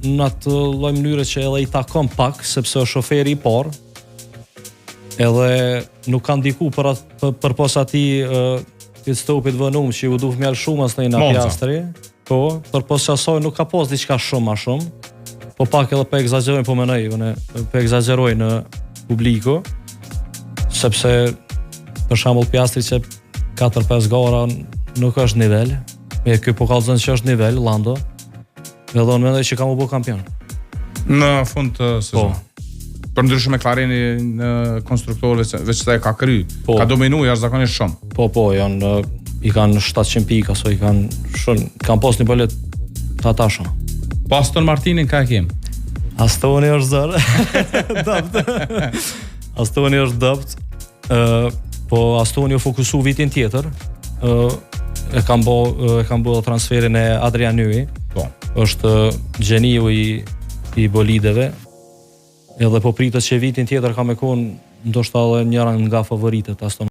në atë lloj mënyre që edhe i takon pak, sepse është shoferi i parë, edhe nuk ka ndiku për pos atij pit stopit vënum që u duf mjall shumë as në Piastri, po, për pos asaj nuk ka pas diçka shumë ma shumë, po pak edhe po egzagjerojnë, po menoj, po egzagjerojnë në publiku, sepse për shembull Piastri që 4-5 gara nuk është nivel, e ky po kallëzon që është nivel, Lando, edhe unë mendoj që ka më bë kampion. Në fund të sezonit. Për ndryshme McLareni në konstruktorëve veç se ka kry, ka dominu jashtëzakonisht shumë. Po, i kanë 700 pika, so i kanë shumë, kanë pas një bëllet të atashëm. Po Aston Martinin ka e kem? Astoni është zërë, dëpt. Astoni është dëpt, po Astoni u fokusu vitin tjetër, e kam bo transferin e Adrian Newey, është gjeniu i bolideve, edhe po pritet që vitin tjetër ka me konë ndoshta edhe njëra nga favoritet Aston